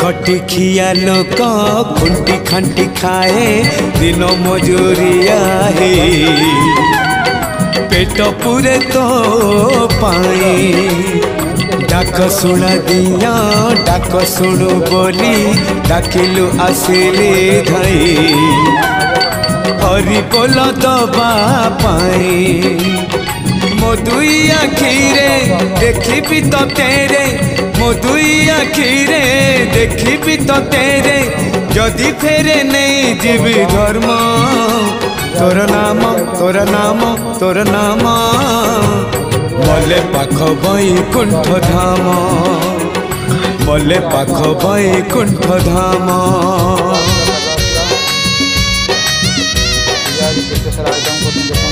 खटी खिया लोक खुंटी खांटी खाए दिन मजूरिया हे पेट पूरे तो पाए डाक शुणा दिया डाक शुणु बोली डाकिलु आसिले धाई हरि बोल दबा पाए मो दुई आखिरे देखी तो तेरे मो दुई आखिरे देखी तो तेरे जदि फेरे नहीं जीवी धर्म तोर नाम तोर नाम तोर नाम मले पाख बैकुंठ धाम मले पाख बैकुंठ धाम स्पेशल आइटम को